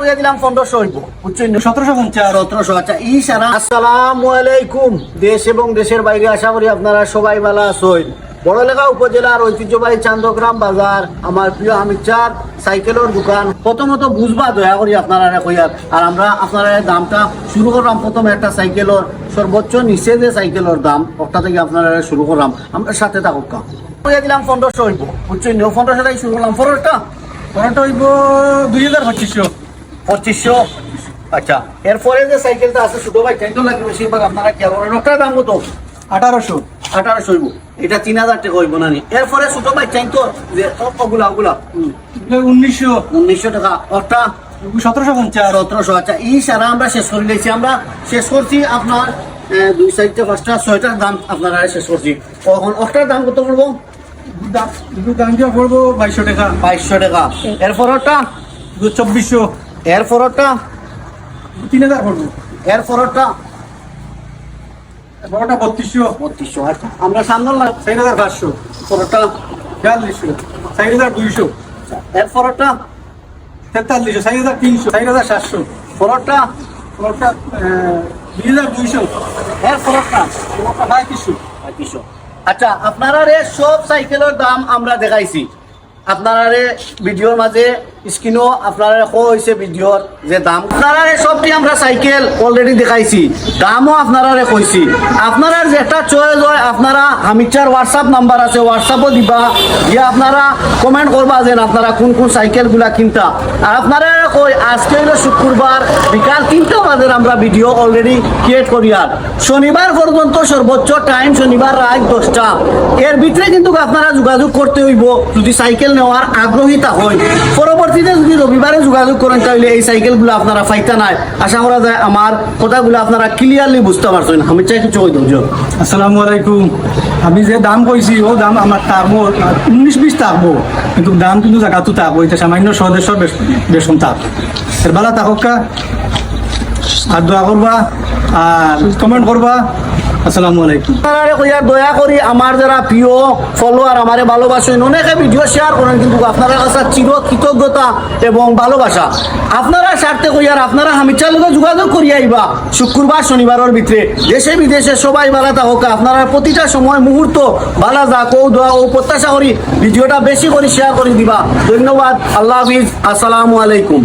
কইয়া দিলাম 1500 হইব বুঝছেন 1750 1700 আচ্ছা ইশারা আসসালামু আলাইকুম দেশ এবং দেশের বাইরে আশা করি আপনারা সবাই ভালো আছেন বড়লেখা উপজেলার ঐতিহ্যবাহী চান্দগ্রাম বাজার আমার প্রিয় হামিদ চাঁদ সাইকেলের দোকান প্রথমত বুঝবা দয়া করি আপনারা কইয়ার আর আমরা আপনারা দামটা শুরু করলাম প্রথমে একটা সাইকেলের সর্বোচ্চ নিচে যে সাইকেলের দাম ওটা থেকে আপনারা শুরু করলাম আমরা সাথে থাকুক কইয়া দিলাম 1500 হইব বুঝছেন 1500 টাকা শুরু করলাম ফরটা হইব 2250 2500 আচ্ছা এরপরে যে সাইকেলটা আছে ছোট ভাই চাইতো লাগে বেশিরভাগ আপনারা খেয়াল করেন ওটার দাম কত 1800 হইব এটা 3000 টাকা হইব না এরপরে ছোট ভাই চাইতো যে ওগুলা 1900 টাকা ওটা 1750 আচ্ছা এই সারা আমরা শেষ করে দিয়েছি আমরা শেষ করছি আপনার 2 সাইডটা 5টা 6টার দাম আপনারা শেষ করছি এখন ওটার দাম কত পড়বো দাম দিয়া পড়বো 2200 টাকা এরপর ওটা 2400 এরপর ওটা 3000 পড়বো এরপর ওটা বড়টা 3200 আচ্ছা আমরা সামনে 4500 পরোটা 4200 4200 এরপর ওটা 4300 4300 4700 পরোটা 2200 এরপর ওটা 2200 আচ্ছা আপনারা সব সাইকেলের দাম আমরা দেখাইছি আপনারা ভিডিওর মাঝে স্ক্রিনও আপনারা হয়েছে ভিডিওর যে দাম আপনারা সবটি আমরা সাইকেল অলরেডি দেখাইছি দামও আপনারা কইছি আপনারা যেটা চয়েস হয় আপনারা হামিচার হোয়াটসঅ্যাপ নাম্বার আছে হোয়াটসঅ্যাপও দিবা যে আপনারা কমেন্ট করবা যে আপনারা কোন কোন সাইকেলগুলা কিনতা আর আপনারা কই আজকে হলো শুক্রবার বিকাল 3টা বাজে আমরা ভিডিও অলরেডি ক্রিয়েট করি আর শনিবার পর্যন্ত সর্বোচ্চ টাইম শনিবার রাত 10টা এর ভিতরে কিন্তু আপনারা যোগাযোগ করতে হইব যদি সাইকেল নেওয়ার আগ্রহীতা হয় পরবর্তীতে যদি রবিবারে যোগাযোগ করেন তাহলে এই সাইকেলগুলো আপনারা ফাইতা নাই আশা করা যায় আমার কথাগুলো আপনারা ক্লিয়ারলি বুঝতে পারছেন আমি চাই কিছু কই দেব আসসালামু আলাইকুম আমি যে দাম কইছি ও দাম আমার থাকবো 19-20 থাকবো কিন্তু দাম কিন্তু জায়গাতো থাকবো এটা সামান্য সদস্য বেশন থাক এর বেলা থাকা আর দোয়া করবা আর কমেন্ট করবা আসসালামু আলাইকুম দয়া করি আমার যারা প্রিয় ফলোয়ার আমারে ভালোবাসেন অনেকে ভিডিও শেয়ার করেন কিন্তু আপনারা কাছে চির কৃতজ্ঞতা এবং ভালোবাসা আপনারা স্বার্থে কইয়ার আপনারা হামিচার লোক যোগাযোগ করি আইবা শুক্রবার শনিবারের ভিতরে দেশে বিদেশে সবাই ভালো থাকুক আপনারা প্রতিটা সময় মুহূর্ত ভালো যাক ও দোয়া ও প্রত্যাশা করি ভিডিওটা বেশি করে শেয়ার করে দিবা ধন্যবাদ আল্লাহ হাফিজ আসসালামু আলাইকুম।